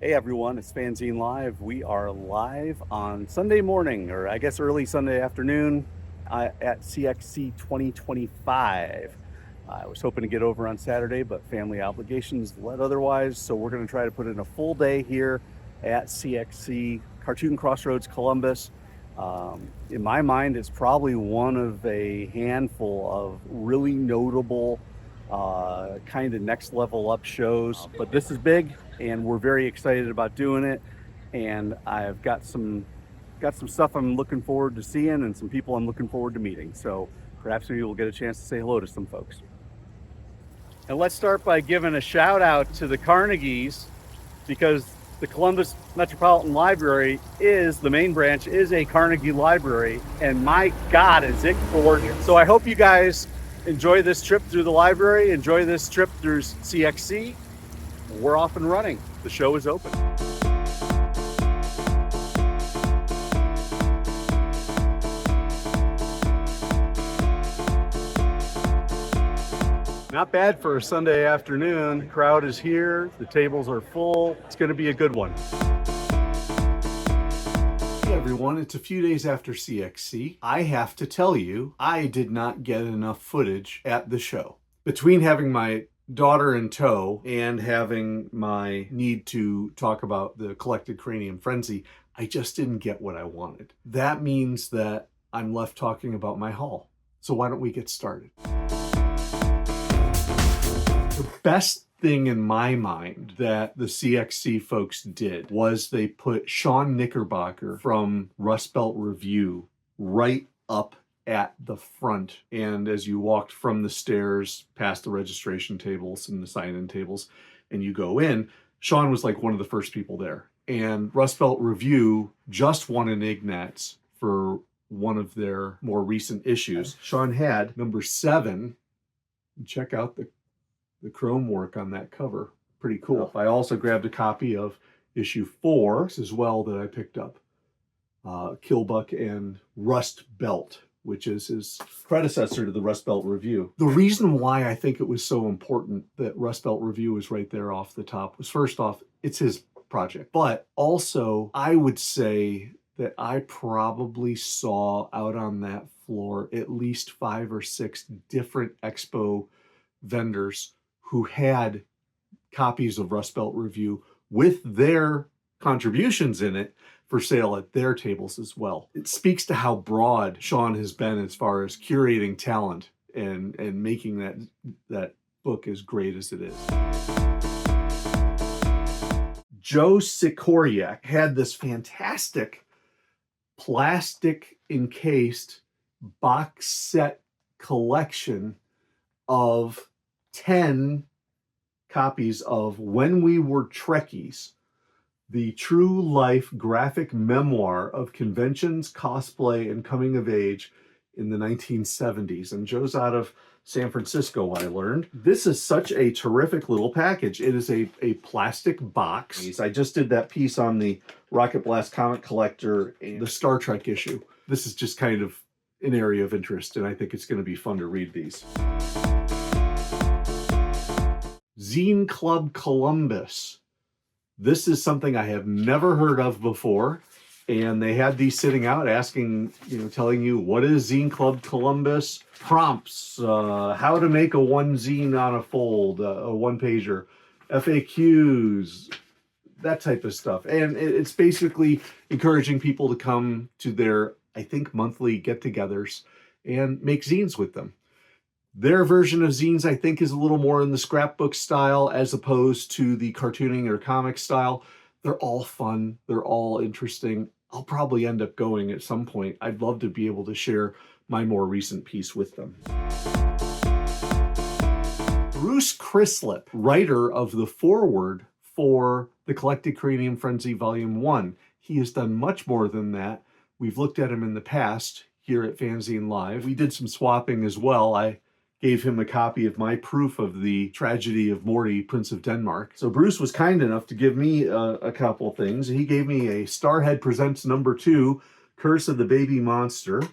Hey everyone, it's FANzine Live. We are live on Sunday morning, or I guess early Sunday afternoon at CXC 2025. I was hoping to get over on Saturday, but family obligations led otherwise, so we're going to try to put in a full day here at CXC, Cartoon Crossroads Columbus. In my mind, it's probably one of a handful of really notable kind of next level up shows, but this is big and we're very excited about doing it. And I've got some stuff I'm looking forward to seeing and some people I'm looking forward to meeting. So perhaps maybe we'll get a chance to say hello to some folks. And let's start by giving a shout out to the Carnegies, because the Columbus Metropolitan Library the main branch is a Carnegie library, and my God, is it gorgeous. So I hope you guys enjoy this trip through the library, enjoy this trip through CXC. We're off and running. The show is open. Not bad for a Sunday afternoon. The crowd is here, the tables are full. It's gonna be a good one. Hey everyone, it's a few days after CXC. I have to tell you, I did not get enough footage at the show. Between having my daughter in tow and having my need to talk about the Collected Cranium Frenzy, I just didn't get what I wanted. That means that I'm left talking about my haul. So why don't we get started? The best thing in my mind that the CXC folks did was they put Sean Knickerbocker from Rust Belt Review right up at the front. And as you walked from the stairs past the registration tables and the sign-in tables and you go in, Sean was like one of the first people there. And Rust Belt Review just won an Ignatz for one of their more recent issues. Sean had number 7. Check out the chrome work on that cover. Pretty cool. I also grabbed a copy of issue 4 as well that I picked up. Killbuck and Rust Belt, which is his predecessor to the Rust Belt Review. The reason why I think it was so important that Rust Belt Review was right there off the top was, first off, it's his project. But also, I would say that I probably saw out on that floor at least 5 or 6 different expo vendors who had copies of Rust Belt Review with their contributions in it for sale at their tables as well. It speaks to how broad Sean has been as far as curating talent and making that book as great as it is. Joe Sikoryak had this fantastic plastic encased box set collection of 10 copies of When We Were Trekkies, the true life graphic memoir of conventions, cosplay, and coming of age in the 1970s. And Joe's out of San Francisco, I learned. This is such a terrific little package. It is a plastic box. I just did that piece on the Rocket Blast Comic Collector and the Star Trek issue. This is just kind of an area of interest, and I think it's going to be fun to read these. Zine Club Columbus. This is something I have never heard of before, and they had these sitting out asking, telling you what is Zine Club Columbus, prompts, how to make a one zine on a fold, a one-pager, FAQs, that type of stuff. And it's basically encouraging people to come to their, I think, monthly get-togethers and make zines with them. Their version of zines, I think, is a little more in the scrapbook style as opposed to the cartooning or comic style. They're all fun. They're all interesting. I'll probably end up going at some point. I'd love to be able to share my more recent piece with them. Bruce Chrislip, writer of the foreword for the Collected Cranium Frenzy Volume 1. He has done much more than that. We've looked at him in the past here at FANzine Live. We did some swapping as well. I gave him a copy of my proof of the tragedy of Morty, Prince of Denmark. So Bruce was kind enough to give me a couple things. He gave me a Starhead Presents number 2, Curse of the Baby Monster,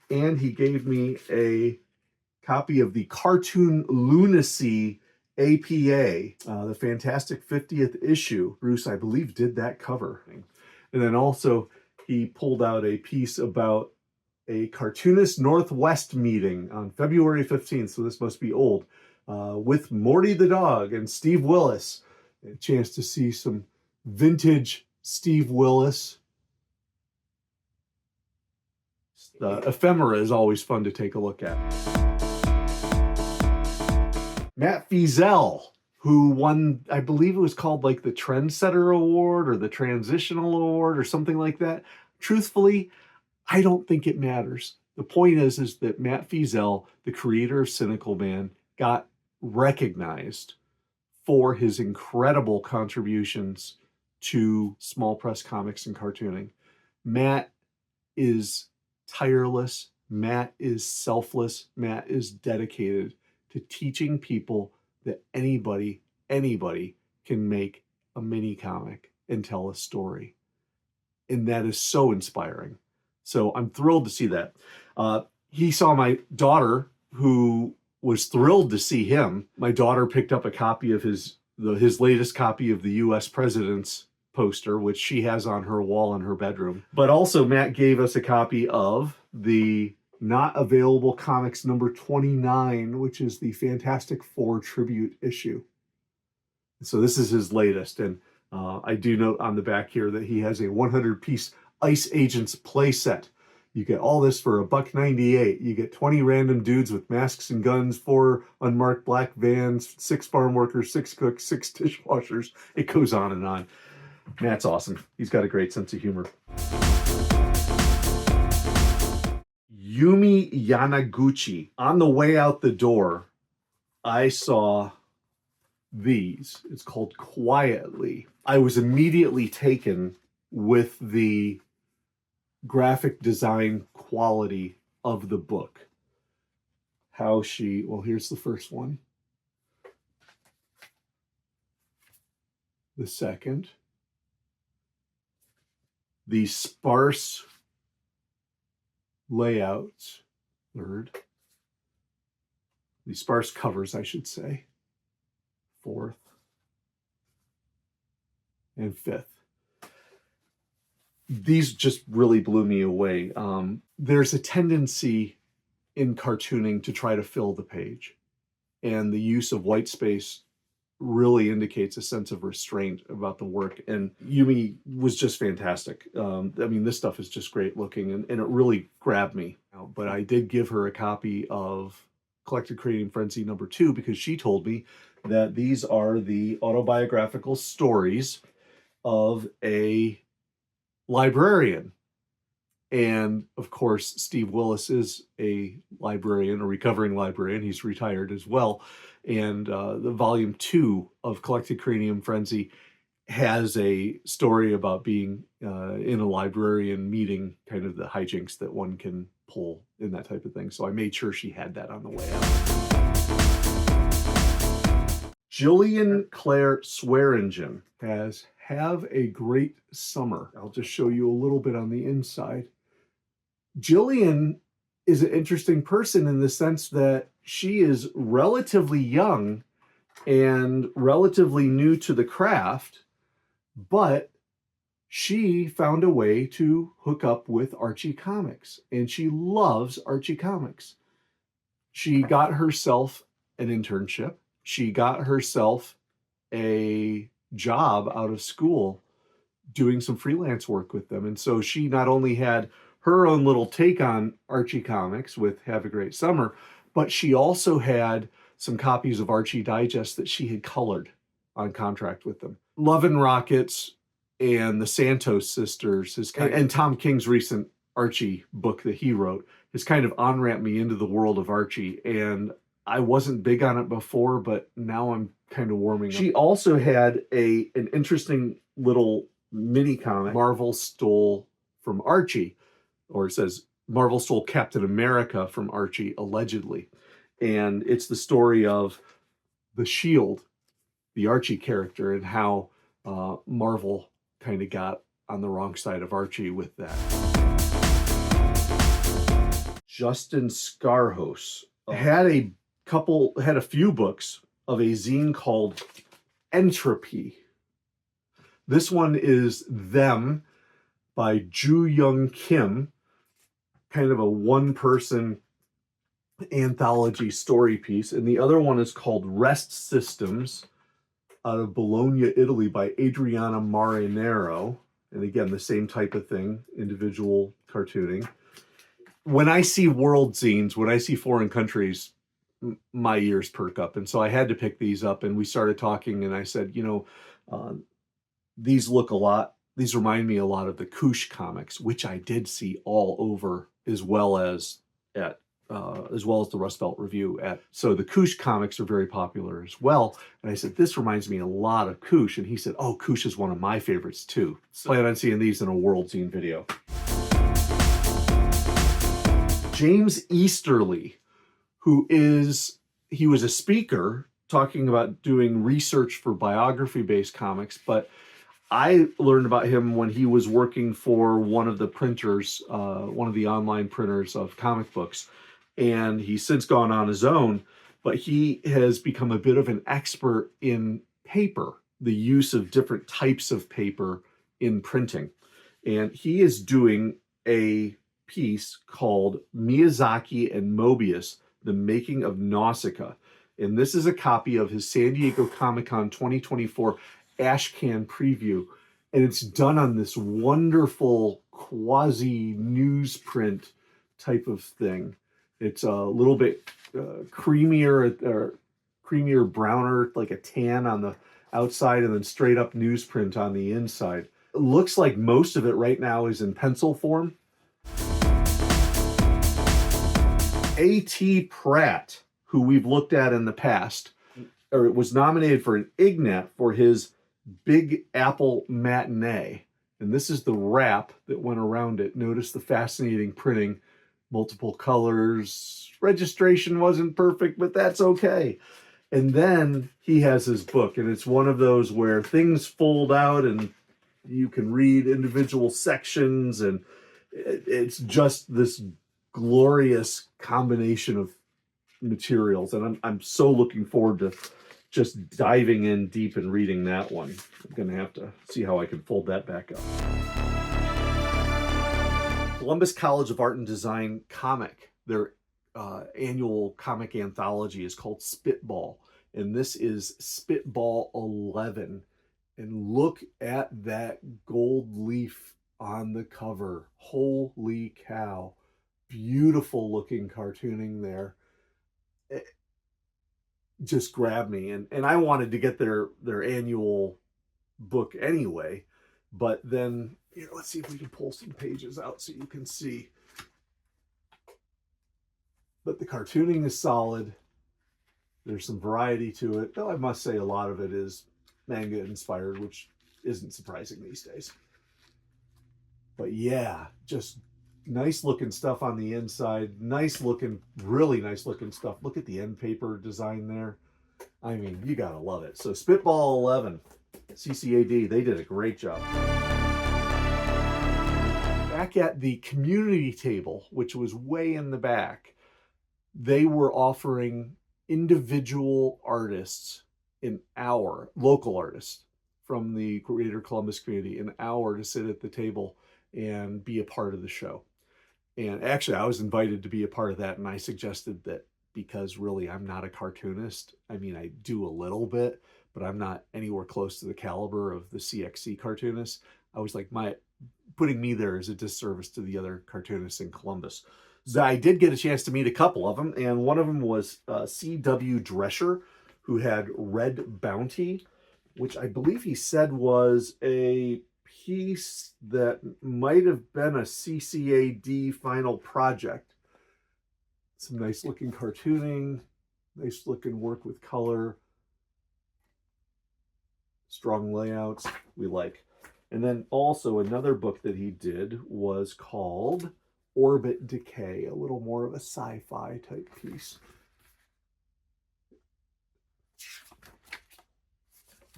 and he gave me a copy of the cartoon Loonacy APA, the Fantastic 50th issue. Bruce, I believe, did that cover. And then also he pulled out a piece about a Cartoonist Northwest meeting on February 15th, so this must be old, with Morty the Dog and Steve Willis. A chance to see some vintage Steve Willis. The ephemera is always fun to take a look at. Matt Feazell, who won, I believe it was called like the Trendsetter Award or the Transitional Award or something like that. Truthfully, I don't think it matters. The point is that Matt Feazell, the creator of Cynical Man, got recognized for his incredible contributions to small press comics and cartooning. Matt is tireless. Matt is selfless. Matt is dedicated to teaching people that anybody can make a mini comic and tell a story. And that is so inspiring. So I'm thrilled to see that. He saw my daughter, who was thrilled to see him. My daughter picked up a copy of his latest copy of the U.S. President's poster, which she has on her wall in her bedroom. But also Matt gave us a copy of the Not Available Comics number 29, which is the Fantastic Four tribute issue. So this is his latest. And I do note on the back here that he has a 100-piece Ice Agents playset. You get all this for $1.98. You get 20 random dudes with masks and guns, 4 unmarked black vans, 6 farm workers, 6 cooks, 6 dishwashers. It goes on and on. Matt's awesome. He's got a great sense of humor. Yumi Yamaguchi. On the way out the door, I saw these. It's called Quietly. I was immediately taken with the graphic design quality of the book. Well, here's the first one. The second. The sparse layouts. Third. The sparse covers, I should say. Fourth. And fifth. These just really blew me away. There's a tendency in cartooning to try to fill the page, and the use of white space really indicates a sense of restraint about the work. And Yumi was just fantastic. I mean, this stuff is just great looking, and it really grabbed me. But I did give her a copy of Collected Cranium Frenzy number 2 because she told me that these are the autobiographical stories of a librarian. And of course, Steve Willis is a librarian, a recovering librarian. He's retired as well. And the volume 2 of Collected Cranium Frenzy has a story about being in a librarian meeting, kind of the hijinks that one can pull in that type of thing. So I made sure she had that on the way out. Gillian Claire Swearingen has Have a Great Summer. I'll just show you a little bit on the inside. Gillian is an interesting person in the sense that she is relatively young and relatively new to the craft, but she found a way to hook up with Archie Comics, and she loves Archie Comics. She got herself an internship. She got herself a job out of school doing some freelance work with them. And so she not only had her own little take on Archie Comics with Have a Great Summer, but she also had some copies of Archie Digest that she had colored on contract with them. Love and Rockets and the Santos Sisters and Tom King's recent Archie book that he wrote has kind of on-ramped me into the world of Archie. And I wasn't big on it before, but now I'm kind of warming up. She also had an interesting little mini comic Marvel stole from Archie, or it says Marvel stole Captain America from Archie, allegedly. And it's the story of the Shield, the Archie character, and how Marvel kind of got on the wrong side of Archie with that. Justin Scarhos had a few books of a zine called Entropy. This one is Them by Ju Young Kim, kind of a one-person anthology story piece. And the other one is called Rest Systems out of Bologna, Italy by Adriana Marinero. And again, the same type of thing, individual cartooning. When I see world zines, when I see foreign countries, my ears perk up. And so I had to pick these up, and we started talking, and I said, you know, these look a lot, these remind me a lot of the Koosh comics, which I did see all over, as well as the Rust Belt Review. So the Koosh comics are very popular as well. And I said, this reminds me a lot of Koosh. And he said, oh, Koosh is one of my favorites too. So I plan on seeing these in a world zine video. James Easterly, he was a speaker talking about doing research for biography-based comics, but I learned about him when he was working for one of the printers, one of the online printers of comic books. And he's since gone on his own, but he has become a bit of an expert in paper, the use of different types of paper in printing. And he is doing a piece called Miyazaki and Mobius, The Making of Nausicaa. And this is a copy of his San Diego Comic-Con 2024 Ashcan preview. And it's done on this wonderful quasi newsprint type of thing. It's a little bit creamier, browner, like a tan on the outside, and then straight up newsprint on the inside. It looks like most of it right now is in pencil form. A.T. Pratt, who we've looked at in the past, or was nominated for an Ignat for his Big Apple Matinee. And this is the wrap that went around it. Notice the fascinating printing, multiple colors. Registration wasn't perfect, but that's okay. And then he has his book, and it's one of those where things fold out and you can read individual sections, and it's just this glorious combination of materials. And I'm so looking forward to just diving in deep and reading that one. I'm going to have to see how I can fold that back up. Columbus College of Art and Design comic, their annual comic anthology is called Spitball. And this is Spitball 11. And look at that gold leaf on the cover. Holy cow. Beautiful looking cartooning there. It just grabbed me. And I wanted to get their annual book anyway. But then, here, let's see if we can pull some pages out so you can see. But the cartooning is solid. There's some variety to it, though I must say a lot of it is manga inspired, which isn't surprising these days. But yeah, just nice looking stuff on the inside. Nice looking, really nice looking stuff. Look at the end paper design there. I mean, you gotta love it. So Spitball 11, CCAD, they did a great job. Back at the community table, which was way in the back, they were offering individual artists an hour, local artists from the Greater Columbus community, an hour to sit at the table and be a part of the show. And actually, I was invited to be a part of that, and I suggested that because really I'm not a cartoonist. I mean, I do a little bit, but I'm not anywhere close to the caliber of the CXC cartoonists. I was like, putting me there is a disservice to the other cartoonists in Columbus. So I did get a chance to meet a couple of them, and one of them was C.W. Drescher, who had Red Bounty, which I believe he said was a piece that might have been a CCAD final project. Some nice looking cartooning, nice looking work with color, strong layouts, we like. And then also another book that he did was called Orbit Decay, a little more of a sci-fi type piece.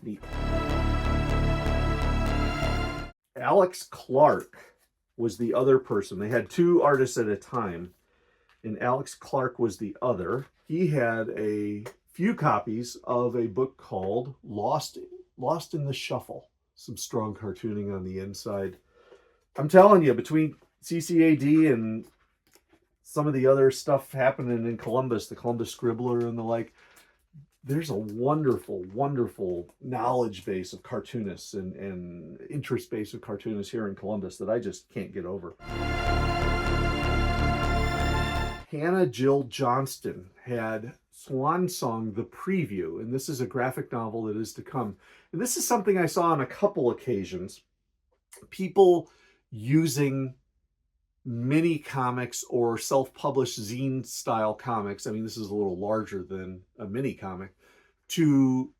Neat. Alex Clark was the other person. They had two artists at a time, and Alex Clark was the other. He had a few copies of a book called Lost in the Shuffle. Some strong cartooning on the inside. I'm telling you, between CCAD and some of the other stuff happening in Columbus, the Columbus Scribbler and the like, there's a wonderful, wonderful knowledge base of cartoonists and interest base of cartoonists here in Columbus that I just can't get over. Hannah Jill Johnston had Swan Song, the preview, and this is a graphic novel that is to come. And this is something I saw on a couple occasions. People using mini comics or self-published zine style comics, I mean this is a little larger than a mini comic, to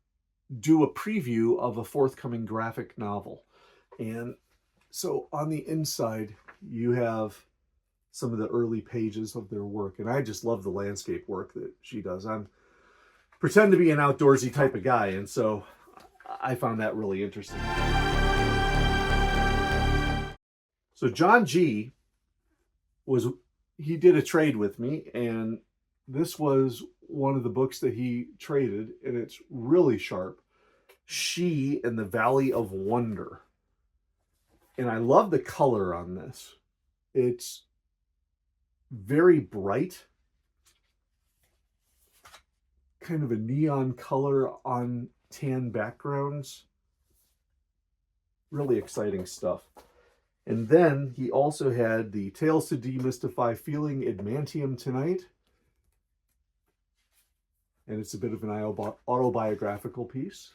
do a preview of a forthcoming graphic novel. And so on the inside you have some of the early pages of their work, and I just love the landscape work that she does. I'm pretend to be an outdoorsy type of guy, and so I found that really interesting. So John G he did a trade with me, and this was one of the books that he traded, and it's really sharp. She and the Valley of Wonder. And I love the color on this. It's very bright, kind of a neon color on tan backgrounds. Really exciting stuff. And then he also had the Tales to Demystify Feeling Adamantium Tonight. And it's a bit of an autobiographical piece.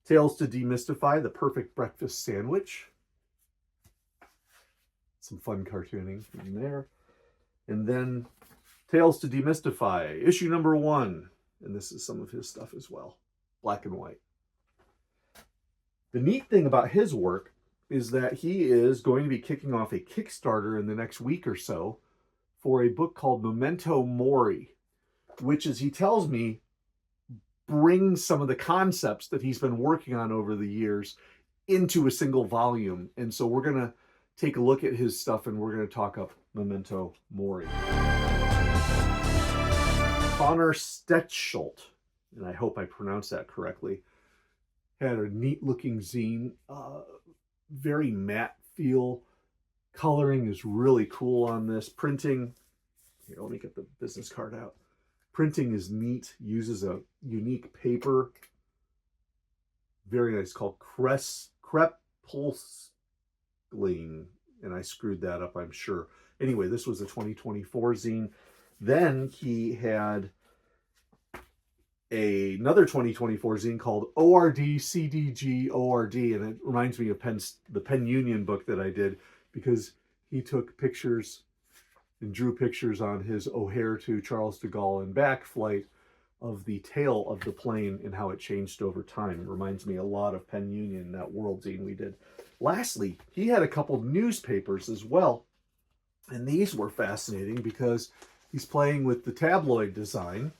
Tales to Demystify The Perfect Breakfast Sandwich. Some fun cartooning in there. And then Tales to Demystify, issue number 1. And this is some of his stuff as well. Black and white. The neat thing about his work is that he is going to be kicking off a Kickstarter in the next week or so for a book called Memento Mori, which, as he tells me, brings some of the concepts that he's been working on over the years into a single volume. And so we're going to take a look at his stuff, and we're going to talk up Memento Mori. Connor Stetschult, and I hope I pronounced that correctly, had a neat looking zine, very matte feel. Coloring is really cool on this. Printing, here, let me get the business card out. Printing is neat, uses a unique paper. Very nice, called Crepuscline, and I screwed that up, I'm sure. Anyway, this was a 2024 zine. Then he had another 2024 zine called ORD-CDG-ORD, and it reminds me of the Penn Union book that I did, because he took pictures and drew pictures on his O'Hare to Charles de Gaulle and back flight of the tail of the plane and how it changed over time. It reminds me a lot of Penn Union, that world zine we did. Lastly, he had a couple newspapers as well, and these were fascinating because he's playing with the tabloid design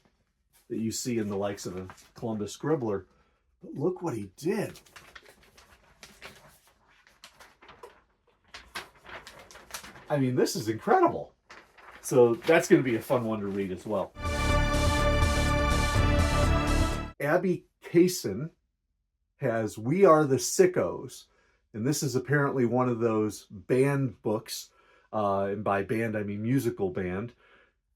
that you see in the likes of a Columbus Scribbler. But look what he did. I mean, this is incredible. So that's going to be a fun one to read as well. Abby Kaysen has We Are the Sickos. And this is apparently one of those band books. And by band, I mean musical band.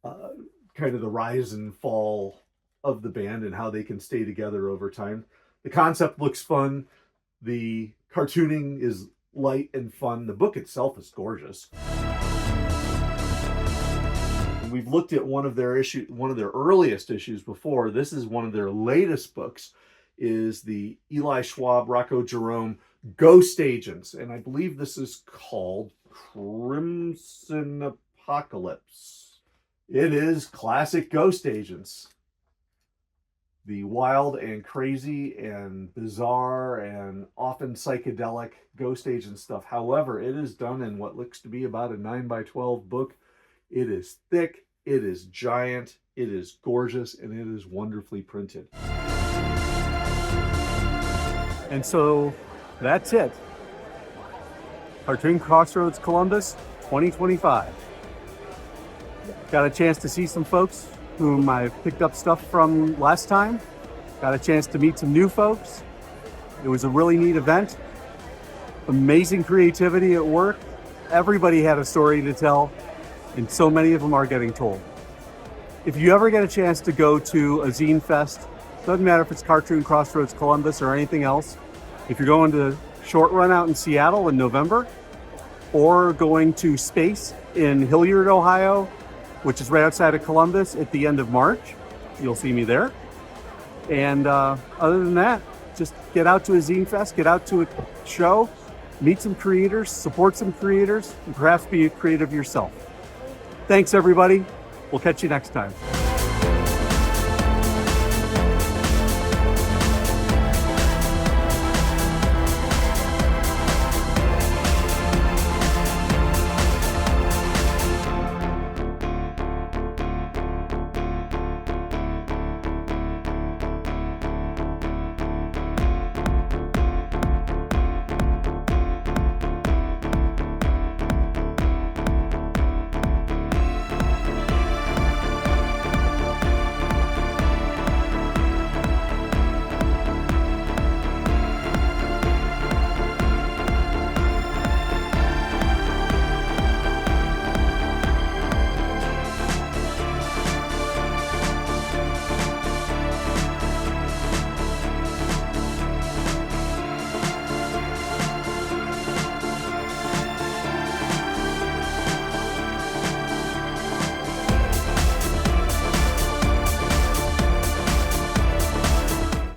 Kind of the rise and fall of the band and how they can stay together over time. The concept looks fun. The cartooning is light and fun. The book itself is gorgeous. And we've looked at one of their earliest issues before. This is one of their latest books, is the Eli Schwab, Rocco Jerome Ghost Agents. And I believe this is called Crimson Apocalypse. It is classic Ghost Agents. The wild and crazy and bizarre and often psychedelic Ghost Agent stuff. However, it is done in what looks to be about a 9x12 book. It is thick, it is giant, it is gorgeous, and it is wonderfully printed. And so that's it. Cartoon Crossroads Columbus 2025. Got a chance to see some folks whom I picked up stuff from last time. Got a chance to meet some new folks. It was a really neat event. Amazing creativity at work. Everybody had a story to tell, and so many of them are getting told. If you ever get a chance to go to a Zine Fest, doesn't matter if it's Cartoon Crossroads Columbus or anything else, if you're going to Short Run out in Seattle in November, or going to Space in Hilliard, Ohio, which is right outside of Columbus at the end of March, you'll see me there. And other than that, just get out to a Zine Fest, get out to a show, meet some creators, support some creators, and perhaps be creative yourself. Thanks, everybody. We'll catch you next time.